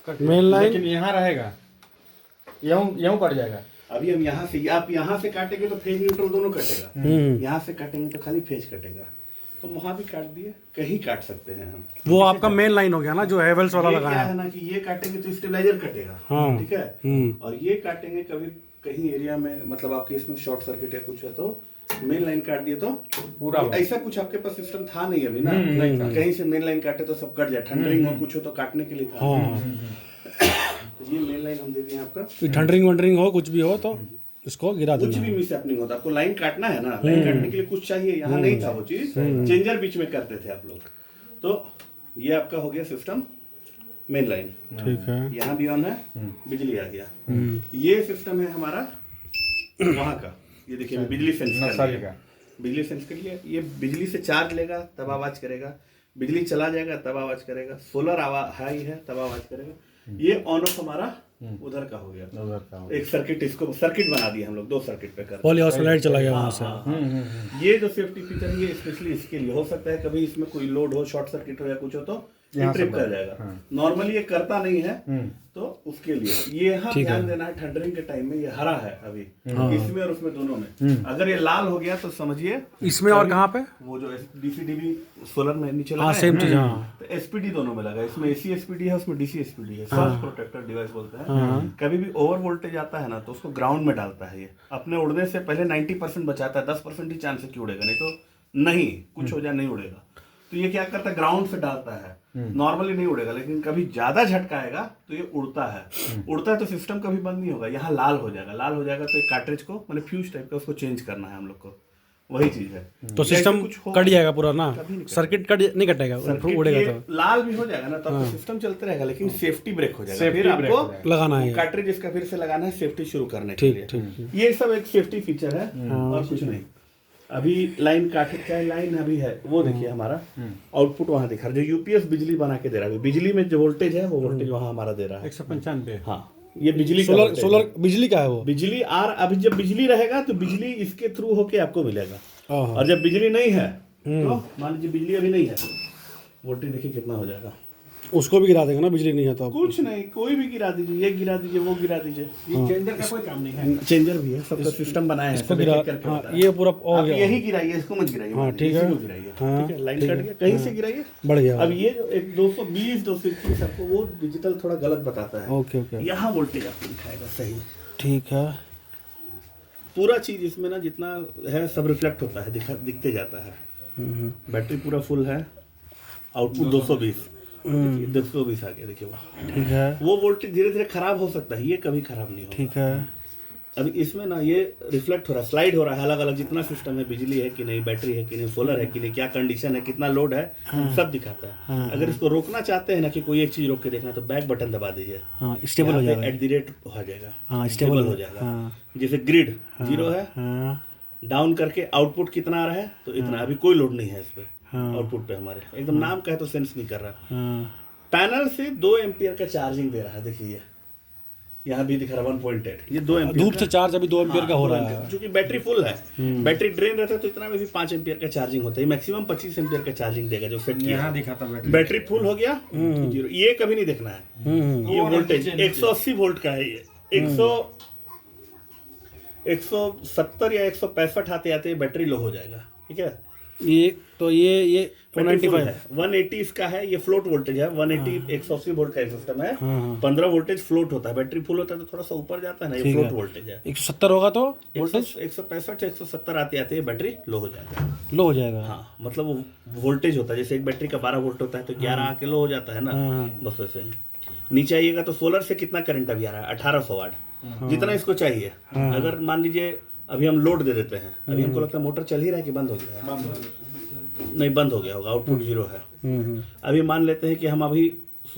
Main line लेकिन यहाँ रहेगा, यूं कट जाएगा। अभी हम यहाँ से, आप यहाँ से काटेंगे तो फेज न्यूट्रल दोनों कटेगा, यहाँ से काटेंगे तो खाली फेज कटेगा। तो वहाँ भी काट दिए, कहीं काट सकते हैं हम। वो आपका मेन लाइन हो गया ना, जो हेवेल्स वाला ये लगाया क्या है ना कि ये काटेंगे तो स्टेबलाइजर कटेगा, हाँ। ठीक है, और ये काटेंगे कभी कहीं एरिया में, मतलब आपके इसमें शॉर्ट सर्किट या कुछ है तो मेन लाइन काट दिए तो पूरा ऐसा कुछ आपके पास सिस्टम था नहीं अभी ना, कहीं से मेन लाइन काटे तो सब कट जाए, ठंडरिंग हो कुछ हो तो काटने के लिए था। तो ये मेन लाइन हम दे दिए आपका। ठंडरिंग वंडरिंग हो कुछ भी हो तो इसको गिरा कुछ देना भी मिस हैपनिंग होता, आपको लाइन काटना है ना, लाइन काटने के लिए कुछ चाहिए, यहाँ नहीं था वो चीज, चेंजर बीच में करते थे आप लोग। तो ये आपका हो गया सिस्टम मेन लाइन, ठीक है। यहाँ भी ऑन है, बिजली आ गया। ये सिस्टम है हमारा वहाँ का, ये देखिए बिजली सेंस कर लिया, बिजली सेंस कर लिया, ये बिजली से चार्ज लेगा तब आवाज करेगा, बिजली चला जाएगा तब आवाज करेगा, सोलर हाई है तब आवाज करेगा। ये ऑन ऑफ हमारा उधर का हो गया, उधर का एक सर्किट, इसको सर्किट बना दिया हम लोग, 2 सर्किट पे कर। पॉली हाउस लाइट चला गया वहाँ से। ये जो सेफ्टी फीचर है ये स्पेशली इसके लिए, हो सकता है कभी इसमें कोई लोड हो, शॉर्ट सर्किट हो या कुछ हो तो ये ट्रिप कर जाएगा। नॉर्मली ये करता नहीं है, तो उसके लिए ये यहाँ ध्यान देना है। ठंडरिंग के टाइम में ये हरा है अभी, इसमें और उसमें दोनों में, अगर ये लाल हो गया तो समझिए इसमें और कहाँ पे वो जो डीसी-डीबी सोलर में नीचे लगा हाँ, है, सेम चीज, हाँ। तो एसपीडी दोनों में लगा है, इसमें एसी एसपीडी है, उसमें डीसी एसपीडी है, सर्ज प्रोटेक्टर डिवाइस बोलते हैं। कभी भी ओवर वोल्टेज आता है ना तो उसको ग्राउंड में डालता है, ये अपने उड़ने से पहले 90% बचाता है, 10% ही चांस है कि उड़ेगा, नहीं तो नहीं कुछ हो जाए नहीं उड़ेगा। तो ये क्या करता है, ग्राउंड से डालता है, नॉर्मली नहीं उड़ेगा, लेकिन कभी ज्यादा झटका आएगा तो ये उड़ता है, उड़ता है तो सिस्टम कभी बंद नहीं होगा, यहाँ लाल हो जाएगा, लाल हो जाएगा तो एक कार्ट्रिज को मतलब फ्यूज टाइप का उसको चेंज करना है हम लोग को, वही चीज है। तो सिस्टम कट जाएगा पूरा ना, सर्किट कट नहीं कटेगा, उड़ेगा तो लाल भी हो जाएगा ना, तो आपका सिस्टम चलते रहेगा, लेकिन सेफ्टी ब्रेक हो जाएगा, फिर आपको लगाना है कार्ट्रिज इसका फिर से लगाना है सेफ्टी शुरू करने के लिए। ये सब एक सेफ्टी फीचर है और कुछ नहीं। अभी लाइन काटे, चाहे लाइन अभी है वो देखिए हमारा आउटपुट वहां दिखा रहा है, जो यूपीएस बिजली बना के दे रहा है, बिजली में जो वोल्टेज है वो वोल्टेज वहां हमारा दे रहा है 195। हाँ, ये बिजली का सोलर बिजली का है वो, बिजली अभी जब बिजली रहेगा तो बिजली इसके थ्रू होके आपको मिलेगा, और जब बिजली नहीं है तो मान लीजिए बिजली अभी नहीं है, वोल्टेज देखिए कितना हो जाएगा, उसको भी गिरा देंगे ना, बिजली नहीं है तो कुछ नहीं, कोई भी गिरा दीजिए, ये गिरा दीजिए, वो गिरा दीजिए, चेंजर का कोई काम नहीं है, चेंजर भी है, सबका सिस्टम बनाया है, सब एक-एक करके हाँ, बता रहा है। ये पूरा हो आप गया, यही गिराइए, इसको मत गिराइए, हाँ, ठीक है, इसी को गिराइए, ठीक है, लाइन कट गया, कहीं से गिराइए, बढ़ गया। अब ये जो एक 220 221 आपको वो डिजिटल थोड़ा गलत बताता है, ओके ओके, यहाँ वोल्टेज आपको दिखाएगा सही, ठीक है। पूरा चीज इसमें ना जितना है सब रिफ्लेक्ट होता है, दिखते जाता है। बैटरी पूरा फुल है, आउटपुट 220 220 आ गया, देखिए ठीक है, वो वोल्टेज धीरे धीरे खराब हो सकता है, ये कभी खराब नहीं होगा। ठीक है। अभी इसमें ना ये रिफ्लेक्ट हो रहा है, स्लाइड हो रहा है, अलग अलग जितना सिस्टम है, बिजली है कि नहीं, बैटरी है कि नहीं, सोलर है कि नहीं, क्या कंडीशन है, कितना लोड है, सब दिखाता है। अगर इसको रोकना चाहते हैं ना कि कोई एक चीज रोक के देखना, तो बैक बटन दबा दीजिए, स्टेबल हो जाएगा, @@ हो जाएगा, हाँ, स्टेबल हो जाएगा। जैसे ग्रिड 0 है, डाउन करके आउटपुट कितना आ रहा है, तो इतना, अभी कोई लोड नहीं है इस पे, आउटपुट पे हमारे एकदम नाम का है तो सेंस नहीं कर रहा। पैनल से 2 एम्पियर का चार्जिंग दे रहा है, देखिए यहाँ भी दिखा रहा है 1.8, ये 2 एम्पियर धूप से चार्ज अभी 2 एम्पियर का हो रहा है, क्योंकि बैटरी फुल है, बैटरी ड्रेन रहता है तो इतना में भी 5 एम्पियर का चार्जिंग होता है, मैक्सिमम 25 एम्पियर का चार्जिंग देगा जो सेट किया। यहाँ दिखाता बैटरी फुल हो गया, 0, ये कभी नहीं देखना है, ये वोल्टेज 180 वोल्ट का है, ये 170 या 165 आते आते बैटरी लो हो जाएगा, ठीक है। ये तो ये 195 है, 180 इसका है, ये फ्लोट वोल्टेज है, 180 180 वोल्ट का सिस्टम है, 15 वोल्टेज फ्लोट होता है, बैटरी फुल होता है तो थोड़ा सा ऊपर जाता है ना, ये फ्लोट वोल्टेज है। 170 होगा तो वोल्टेज 165 170 आते आते बैटरी लो हो जाएगा, लो हो जाएगा, हाँ, मतलब वो वोल्टेज होता है, जैसे एक बैटरी का 12 वोल्ट होता है तो 11 आके लो हो जाता है ना, बस वैसे ही। नीचे आइएगा तो सोलर से कितना करंट अभी आ रहा है, 1800 वाट, जितना इसको चाहिए। अगर मान लीजिए अभी हम लोड दे देते हैं, अभी हमको लगता है मोटर चल ही रहा है कि बंद हो गया है, नहीं बंद हो गया होगा, आउटपुट 0 है। अभी मान लेते हैं कि हम अभी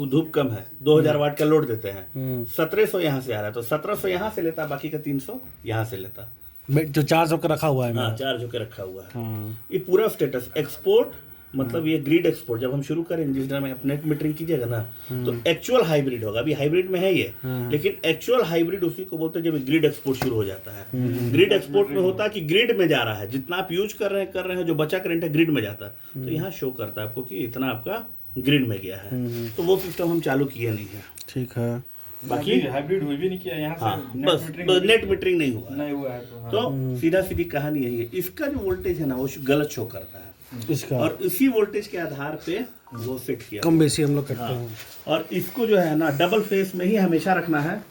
धूप कम है, 2000 वाट का लोड देते हैं, 1700 यहाँ से आ रहा है, तो 1700 यहाँ से लेता, बाकी का 300 यहाँ से लेता, जो चार्ज होकर रखा हुआ है, हाँ, चार्ज होकर रखा हुआ है। ये पूरा स्टेटस एक्सपोर्ट, मतलब ये ग्रिड एक्सपोर्ट जब हम शुरू करेंगे, जिस तरह में नेट मीटरिंग कीजिएगा ना, तो एक्चुअल हाइब्रिड होगा, अभी हाइब्रिड में है ये, लेकिन एक्चुअल हाइब्रिड उसी को बोलते हैं जब ग्रिड एक्सपोर्ट शुरू हो जाता है। ग्रिड एक्सपोर्ट में होता है कि ग्रिड में जा रहा है, जितना आप यूज कर रहे हैं जो बचा करंट है ग्रिड में जाता है, तो यहाँ शो करता है आपको कि इतना आपका ग्रिड में गया है, तो वो सिस्टम हम चालू किए नहीं है। ठीक है। बाकी हाइब्रिड हुई भी नहीं किया यहाँ हाँ, से बस नेट मीटरिंग नहीं हुआ। नहीं हुआ है तो तो सीधा सीधी कहानी यही है, इसका जो वोल्टेज है ना वो गलत शो करता है, इसका और इसी वोल्टेज के आधार पे वो सेट किया। कम बेसी हम लोग करते हाँ, हैं। और इसको जो है ना डबल फेस में ही हमेशा रखना है,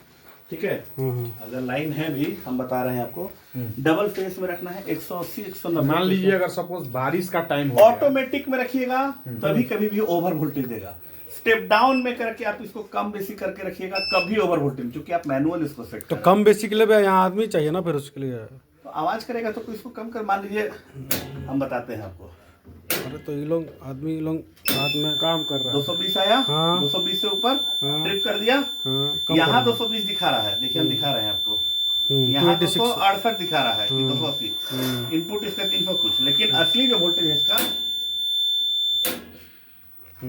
ठीक है। हाँ। अगर लाइन है भी हम बता रहे हैं आपको, डबल फेस में रखना है 180 190। मान लीजिए अगर सपोज बारिश का टाइम हो ऑटोमेटिक में रखिएगा तभी कभी भी ओवर वोल्टेज देगा। स्टेप डाउन में करके आप इसको कम बेसी करके रखिएगा, कभी ओवर वोल्टेज, क्योंकि आप मैनुअल इसको सेट तो कर कम बेसी के लिए भी यहाँ आदमी चाहिए ना, फिर उसके लिए। तो आवाज करेगा तो इसको कम कर, मान लीजिए हम बताते हैं आपको, अरे तो ये लोग आदमी लोग रात में काम कर रहा है 220 आया, हाँ। 220 से ऊपर हाँ। ट्रिप कर दिया, हाँ, कम यहाँ कर 220 दिखा रहा है, देखिए हम दिखा रहे हैं आपको, दो। यहाँ 26 268 दिखा रहा है कि 280, इनपुट इसका 300 कुछ, लेकिन असली जो वोल्टेज है इसका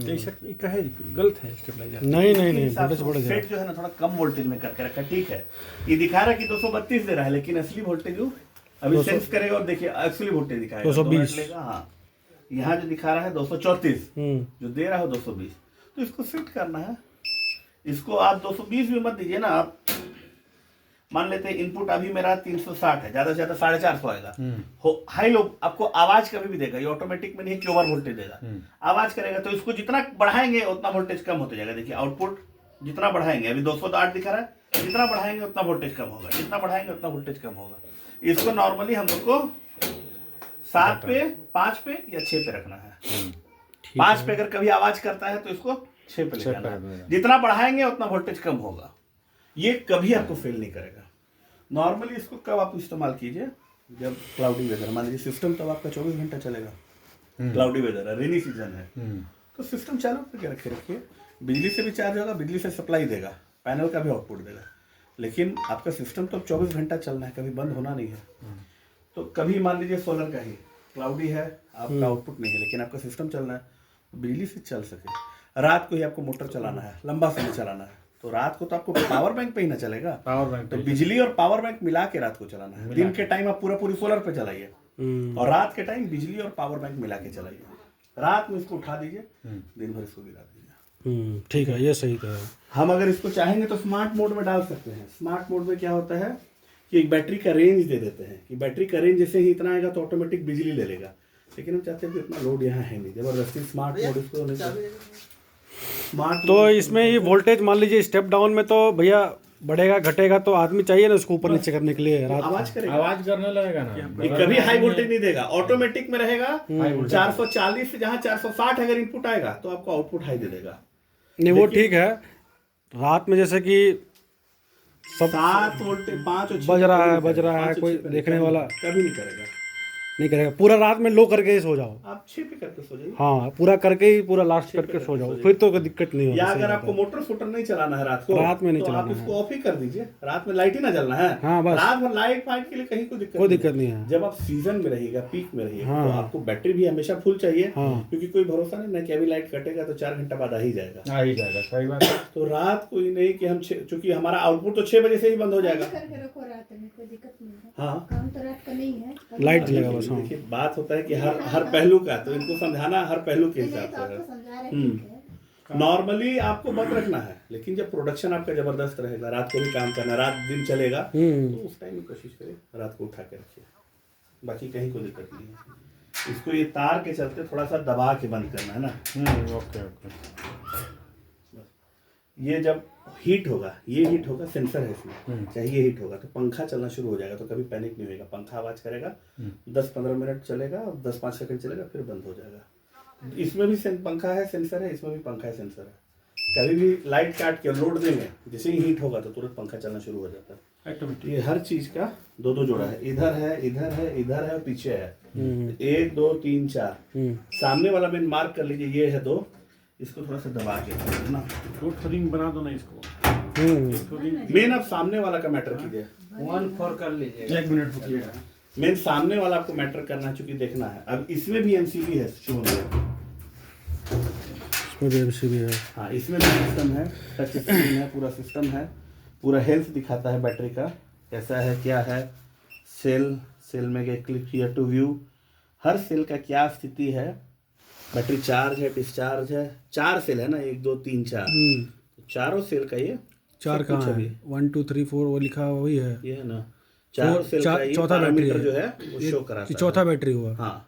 ऐसा कहे गलत है स्टेबलाइजर। नहीं नहीं इसके नहीं, हिसाब वोल्टेज से बढ़ गया। सेट जो है ना थोड़ा कम वोल्टेज में करके रखा, ठीक है। ये दिखा रहा है कि 232 दे रहा है, लेकिन असली वोल्टेज वो अभी सेंस करेगा और देखिए असली वोल्टेज दिखाएगा 220 2 मिनट लेगा। हाँ, यहाँ जो दिखा रहा है 234, जो दे रहा है 220, तो इसको सेट करना है। इसको आप 220 भी मत दीजिए ना, आप मान लेते हैं इनपुट अभी मेरा 360 है, ज्यादा से ज्यादा 450 आएगा। हाई लो आपको आवाज कभी भी देगा, ये ऑटोमेटिक में नहीं कि ओवर वोल्टेज देगा, आवाज करेगा। तो इसको जितना बढ़ाएंगे उतना वोल्टेज कम होते जाएगा। देखिए आउटपुट जितना बढ़ाएंगे, अभी 208 दिखा रहा है, जितना बढ़ाएंगे उतना वोल्टेज कम होगा, जितना बढ़ाएंगे उतना वोल्टेज कम होगा। इसको नॉर्मली हम लोग को 7 पे, 5 पे या 6 पे रखना है। 5 पे अगर कभी आवाज करता है तो इसको 6 पे ले जाना है। जितना बढ़ाएंगे उतना वोल्टेज कम होगा, ये कभी आपको फेल नहीं करेगा। नॉर्मली इसको कब आप इस्तेमाल कीजिए, जब क्लाउडी वेदर, मान लीजिए सिस्टम तब आपका 24 घंटा चलेगा, क्लाउडी वेदर है, रेनी सीजन है, तो सिस्टम चालू करके रखिए। बिजली से भी चार्ज होगा, बिजली से सप्लाई देगा, पैनल का भी आउटपुट देगा, लेकिन आपका सिस्टम तो 24 घंटा चलना है, कभी बंद होना नहीं है। तो कभी मान लीजिए सोलर का ही क्लाउडी है, आपका आउटपुट नहीं है, लेकिन आपका सिस्टम चलना है, बिजली से चल सके। रात को ही आपको मोटर चलाना है, लंबा समय चलाना है, तो रात को तो आपको पावर बैंक पे ही ना चलेगा, पावर बैंक तो बिजली और पावर बैंक मिला के रात को चलाना है। दिन के टाइम आप पूरी सोलर पे चलाइए, और रात के टाइम बिजली और पावर बैंक मिला के चलाइए। रात में इसको उठा दीजिए, दिन भर इसको गिरा दीजिए। ठीक है, ये सही कहा। हम अगर इसको चाहेंगे तो स्मार्ट मोड में डाल सकते हैं। स्मार्ट मोड में क्या होता है कि एक बैटरी का रेंज दे देते हैं, कि बैटरी का रेंज जैसे ही इतना आएगा तो ऑटोमेटिक बिजली ले लेगा, लेकिन हम चाहते हैं कि इतना लोड यहाँ है नहीं, जबरदस्ती स्मार्ट मोड इसको नहीं स्मार्ट। तो इसमें ये वोल्टेज मान लीजिए स्टेप डाउन में तो भैया बढ़ेगा घटेगा, तो आदमी चाहिए ना उसको ऊपर नीचे करने के लिए। रात आवाज करेगा, आवाज करने लगेगा ना, ये कभी हाई वोल्टेज नहीं देगा, ऑटोमेटिक में रहेगा। 440 से जहाँ 460 अगर इनपुट आएगा तो आपको आउटपुट हाई दे देगा। नहीं वो ठीक है, रात में जैसे कि सब 7 वोल्टेज 5 और 6 बज रहा है, कोई देखने वाला कभी नहीं करेगा, नहीं करेगा। पूरा रात में लो करके ही सो जाओ, आप 6 पे करके सो जाइए। हाँ पूरा करके ही, पूरा लास्ट करके सो जाओ, फिर तो कोई दिक्कत नहीं या होगी। अगर आपको मोटर फुटर नहीं चलाना है रात को, रात में नहीं तो चलाना आप इसको ऑफ ही कर दीजिए, रात में लाइट ही ना जलना है। हाँ, बस। रात भर लाइट फाइट के लिए कहीं कोई दिक्कत नहीं है। जब आप सीजन में रहिएगा, पीक में रहिएगा, हाँ। तो आपको बैटरी भी हमेशा फुल चाहिए, हाँ। क्योंकि कोई भरोसा नहीं ना कि अभी लाइट कटेगा तो 4 घंटा बाद आ ही जाएगा। आ ही जाएगा, सही बात है। तो रात को ही नहीं कि हम चूंकि हमारा आउटपुट तो 6 बजे से ही बंद हो जाएगा। करके रखो रात में, कोई दिक्कत नहीं है। हाँ, काम तो रात का नहीं है, लाइट जलेगा बस। हाँ, देखिए बात होता है कि हर पहलू का, तो इनको समझाना हर पहलू के हिसाब से आपको है। समझा रहे हैं, ठीक है। नॉर्मली आपको बंद रखना है, लेकिन जब प्रोडक्शन आपका जबरदस्त रहेगा, रात को भी काम करना, रात दिन चलेगा, तो उस टाइम में कोशिश करें रात को उठा के रखिए, बाकी कहीं कोई दिक्कत नहीं है। इसको ये तार के चलते थोड़ा सा दबा के बंद करना है ना। Okay okay. ये जब हीट होगा, ये हीट होगा, सेंसर है इसमें, चाहिए हीट होगा तो पंखा चलना शुरू हो जाएगा, तो कभी पैनिक नहीं होगा। पंखा आवाज करेगा, 10-15 मिनट चलेगा, 10-5 सेकंड चलेगा, फिर बंद हो जाएगा। इसमें भी पंखा है, सेंसर है, इसमें भी पंखा है, सेंसर है। कभी भी लाइट काट के लोड देंगे, जैसे ही हीट होगा तो तुरंत पंखा चलना शुरू हो जाता है। ये हर चीज का 2-2 जोड़ा है, इधर है, इधर है, इधर है, पीछे है। 1 2 3 4, सामने वाला मैंने मार्क कर लीजिए, ये है 2, इसको थोड़ा सा दबा के ना, रिंग बना दो ना इसको। मेन आप सामने वाला का मैटर कीजिए, 1-4 कर लीजिए। 1 मिनट रुकिएगा। मेन सामने वाला आपको मैटर करना है, चूंकि देखना है। अब इसमें भी एमसीबी है, शो में इसमें भी एमसीबी है। हाँ, इसमें भी सिस्टम है, टच स्क्रीन है, पूरा सिस्टम है, पूरा हेल्थ दिखाता है बैटरी का, कैसा है, क्या है, सेल में गए, क्लिक हियर टू व्यू, हर सेल का क्या स्थिति है, बैटरी चार्ज है, डिस्चार्ज है, 4 सेल है ना, 1 2 3 4, चारों सेल का ये 4 सब कुछ कहाँ अभी है? 1 2 3 4 वो लिखा हुआ वही है। ये है ना, चारों सेल का ये चौथा बैटरी पैरामीटर है। जो है वो शो कराता ये है। चौथा बैटरी हुआ। हाँ,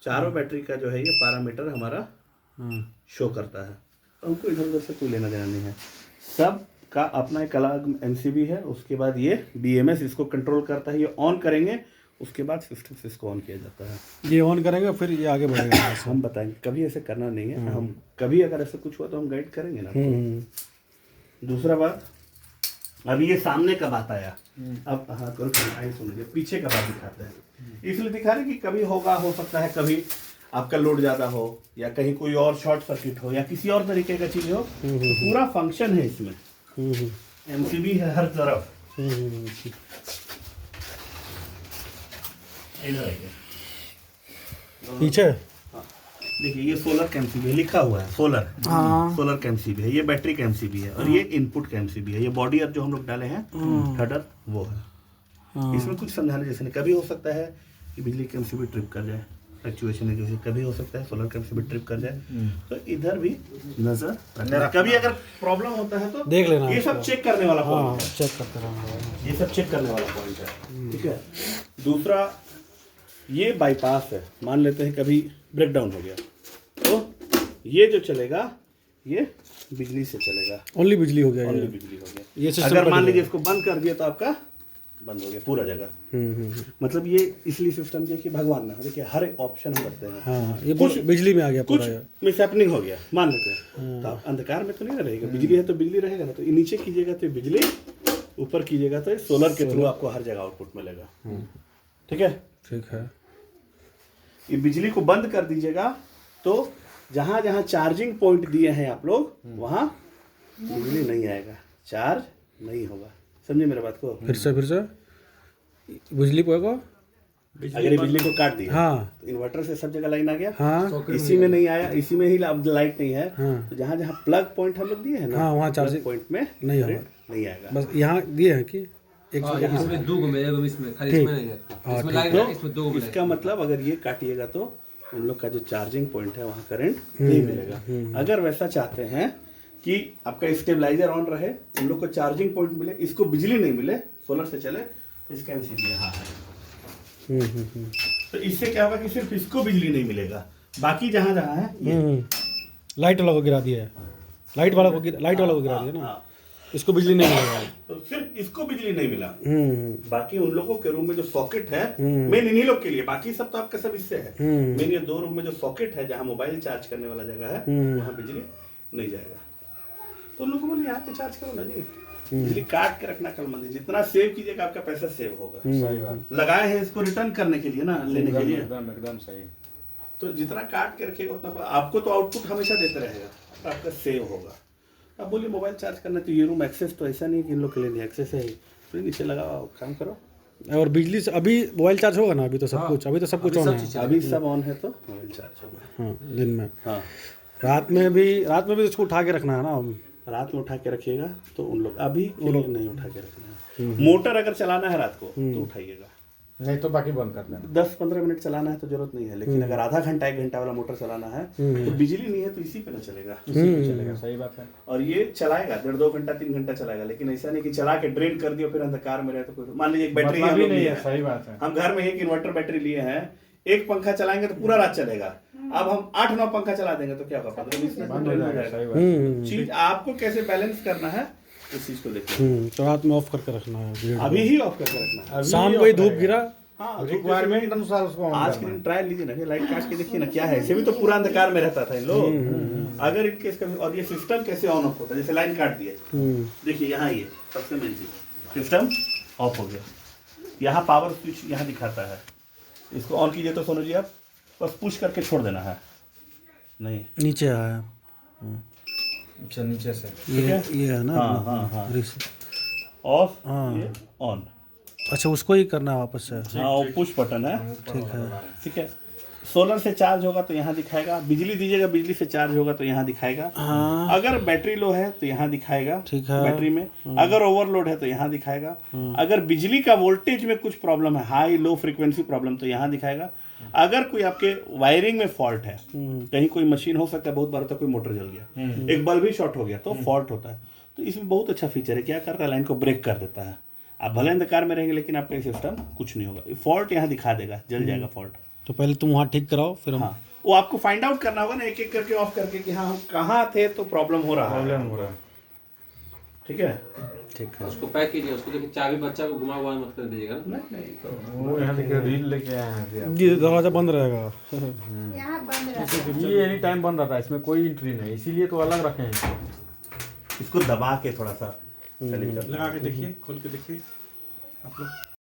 चारों बैटरी का जो है ये पैरामीटर हमारा हाँ शो करता है। तो हमको इधर उधर से कोई लेना देना नहीं है, सब का अपना एक अलग एमसीबी है। उसके बाद ये बीएमएस इसको कंट्रोल करता है, ये ऑन करेंगे उसके बाद सिस्टम से इसको ऑन किया जाता है। ये ऑन करेंगे फिर ये आगे बढ़ेगा। हम बताएंगे, कभी ऐसे करना नहीं है, हम कभी अगर ऐसा कुछ हुआ तो हम गाइड करेंगे ना आपको। दूसरा बात, अभी ये सामने का बात आया, अब हाँ करो आइए सुनिए, पीछे का बात दिखाते हैं। इसलिए दिखा रहे कि कभी होगा, हो सकता है कभी आपका लोड ज़्यादा हो या कहीं कोई और शॉर्ट सर्किट हो या किसी और तरीके का चीज़ हो, तो पूरा फंक्शन है इसमें, एमसीबी है हर तरफ। इधर आइए, पीछे देखिए ये सोलर का एमसीबी है, लिखा हुआ है सोलर, सोलर का एमसीबी है, ये बैटरी का एमसीबी है और ये इनपुट का एमसीबी है। ये बॉडी अब जो हम लोग डाले हैं हेडर वो है। इसमें कुछ समझाने जैसे नहीं, कभी हो सकता है कि बिजली का एमसीबी ट्रिप कर जाए, फ्लक्चुएशन है जैसे, कभी हो सकता है सोलर का एमसीबी ट्रिप कर जाए, तो इधर भी नजर रखना। कभी अगर प्रॉब्लम होता है तो देख लेना। ये सब चेक करने वाला हाँ पॉइंट है, चेक करते रहना। ये सब चेक करने वाला पॉइंट है, ठीक है। दूसरा ये बाईपास है, मान लेते हैं कभी ब्रेकडाउन हो गया तो ये जो चलेगा ये बिजली से चलेगा, ओनली बिजली हो गया ओनली ये। बिजली हो गया। ये सिस्टम अगर का मान जो लीजिए है। इसको बंद कर दिया तो आपका बंद हो गया पूरा जगह। मतलब ये इसलिए सिस्टम देखिए भगवान ना, देखिए हर ऑप्शन हम रखते हैं। हाँ ये बिजली में आ गया कुछ पूरा ये। मिसहैपनिंग हो गया मान लेते हैं, तो आप अंधकार में तो नहीं ना रहेगा, बिजली है तो बिजली रहेगा ना। तो ये नीचे कीजिएगा तो ये बिजली, ऊपर कीजिएगा तो सोलर के थ्रू आपको हर जगह आउटपुट मिलेगा, ठीक है। ठीक है। ये बिजली को बंद कर दीजिएगा तो जहां जहां चार्जिंग पॉइंट दिए हैं आप लोग वहां बिजली नहीं आएगा, चार्ज नहीं होगा। समझे मेरे बात को? फिर से बिजली को अगर ये बिजली को काट दिया हाँ तो इन्वर्टर से सब जगह लाइन आ गया, हाँ इसी में नहीं आया, इसी में ही अब लाइट नहीं है, हाँ। तो जहां जहां प्लग पॉइंट हम लोग दिए हैं ना, हाँ, वहाँ plug चार्जिंग पॉइंट में नहीं होगा। करंट नहीं आएगा। बस यहाँ दिए हैं कि एक इसमें 2 में एगो इसमें खाली इसमें नहीं है, इसमें लाइन है, इसमें 2 में इसका मतलब अगर ये काटिएगा तो उन लोग का जो चार्जिंग पॉइंट है वहाँ करंट नहीं मिलेगा। अगर वैसा चाहते हैं कि आपका स्टेबलाइजर ऑन रहे, उन लोग को चार्जिंग पॉइंट मिले, इसको बिजली नहीं मिले, सोलर से चले, तो इसका एमसीबी यहाँ है। तो इससे क्या होगा कि सिर्फ इसको बिजली नहीं मिलेगा, बाकी जहाँ जहाँ है ये लाइट वाला को गिरा दिया है, लाइट वाला को गिरा दिया ना, इसको बिजली नहीं मिलेगा। तो सिर्फ इसको बिजली नहीं मिला, बाकी उन लोगों के रूम में जो सॉकेट है मेन इन्हीं लोग के लिए, बाकी सब तो आपका सब इससे है। मेन ये 2 रूम में जो सॉकेट है जहाँ मोबाइल चार्ज करने वाला जगह है वहाँ बिजली नहीं जाएगा। तो उन लोगों को बोले यहाँ पे चार्ज करो ना जी, बिजली काट के रखना कल मंदिर, जितना सेव कीजिएगा आपका पैसा सेव होगा। सही बात, लगाए हैं इसको रिटर्न करने के लिए ना, लेने के लिए, एकदम सही। तो जितना काट के रखिएगा उतना आपको तो आउटपुट हमेशा देते रहेगा, तो आपका सेव होगा। अब बोलिए मोबाइल चार्ज करना तो ये रूम एक्सेस तो ऐसा नहीं कि इन लोग के लिए नहीं, एक्सेस है ही, तो नीचे लगाओ काम करो। और बिजली से अभी मोबाइल चार्ज होगा ना, अभी तो सब कुछ, अभी तो सब कुछ ऑन है। अभी सब ऑन है तो मोबाइल चार्ज होगा। हाँ दिन में, हाँ, रात में भी इसको उठा के रखना है ना। रात में उठा के रखिएगा तो उन लोग, अभी वो लोग नहीं उठा के रखना है। मोटर अगर चलाना है रात को तो उठाइएगा, नहीं तो बाकी बंद कर देना। 10-15 मिनट चलाना है तो जरूरत नहीं है, लेकिन अगर आधा घंटा 1 घंटा वाला मोटर चलाना है तो बिजली नहीं है तो इसी पे ना चलेगा, चलेगा, सही बात है। और ये चलाएगा 1.5-2 घंटा 3 घंटा चलाएगा, लेकिन ऐसा नहीं कि चला के ड्रेन कर दिया फिर अंधकार में रहे तो कोई, मान लीजिए एक बैटरी मतलब हम भी लोग नहीं लिए है, हैं, सही बात है। हम घर में एक इन्वर्टर बैटरी लिए हैं, एक पंखा चलाएंगे तो पूरा रात चलेगा। अब हम 8-9 पंखा चला देंगे तो क्या होगा, 15-20 मिनट बंद में हो ड्रेन हो जाएगा, जाएगा। सही बात। चीज आपको कैसे बैलेंस करना है इस चीज को देखिए, तो रात में ऑफ करके रखना है ग्रिड। अभी ही ऑफ करके रखना है। शाम को ही धूप गिरा, हाँ, रिक्वायरमेंट अनुसार उसको ऑन आज के दिन ट्रायल लीजिए ना, लाइट काट के देखिए ना क्या है, ऐसे भी तो पूरा अंधकार में रहता था इन लोग। अगर इनके इसका, और ये सिस्टम कैसे ऑन ऑफ होता है, जैसे लाइन काट दिए, देखिए यहाँ ये सबसे मेन चीज, सिस्टम ऑफ हो गया, यहाँ पावर स्विच यहाँ दिखाता है, इसको ऑन कीजिए तो सोनू जी आप बस पुश करके छोड़ देना है, नहीं नीचे आया अच्छा नीचे से ये है ना। हाँ हाँ हाँ, रिस- ऑफ हाँ। ये ऑन, अच्छा उसको ही करना है वापस से। हाँ वो पुश बटन है, ठीक है। ठीक है। सोलर से चार्ज होगा तो यहाँ दिखाएगा, बिजली दीजिएगा बिजली से चार्ज होगा तो यहाँ दिखाएगा। अगर बैटरी लो है तो यहाँ दिखाएगा, ठीक है। बैटरी में अगर ओवरलोड है तो यहाँ दिखाएगा। अगर बिजली का वोल्टेज में कुछ प्रॉब्लम है, हाई लो फ्रीक्वेंसी प्रॉब्लम, तो यहाँ दिखाएगा। अगर कोई आपके वायरिंग में फॉल्ट है, कहीं कोई मशीन हो सकता है, बहुत बार होता है कोई मोटर जल गया, एक बल्ब ही शॉर्ट हो गया तो फॉल्ट होता है, तो इसमें बहुत अच्छा फीचर है। क्या करता है, लाइन को ब्रेक कर देता है। आप भले अंधकार में रहेंगे लेकिन आपका सिस्टम कुछ नहीं होगा, फॉल्ट यहाँ दिखा देगा, जल जाएगा फॉल्ट। तो पहले तुम वहाँ ठीक कराओ, फिर हम हाँ, वो आपको फाइंड आउट करना होगा ना, एक एक करके ऑफ करके कि हाँ हम कहाँ थे तो प्रॉब्लम हो रहा है। प्रॉब्लम हो रहा है। ठीक है, ठीक है। उसको पैक कीजिए, उसको देखिए चाबी बच्चा को घुमा हुआ मत कर दीजिएगा ना। वो यहाँ देखिए रील लेके आए हैं अभी आप। ये दरवाजा बंद रहेगा। यहाँ बंद रहता है। ये एनी टाइम बंद रहता है, इसमें कोई एंट्री नहीं, इसीलिए तो अलग रखे हैं इसको। इसको दबा के थोड़ा सा लगा के देखिए, खोल के देखिए आप लोग।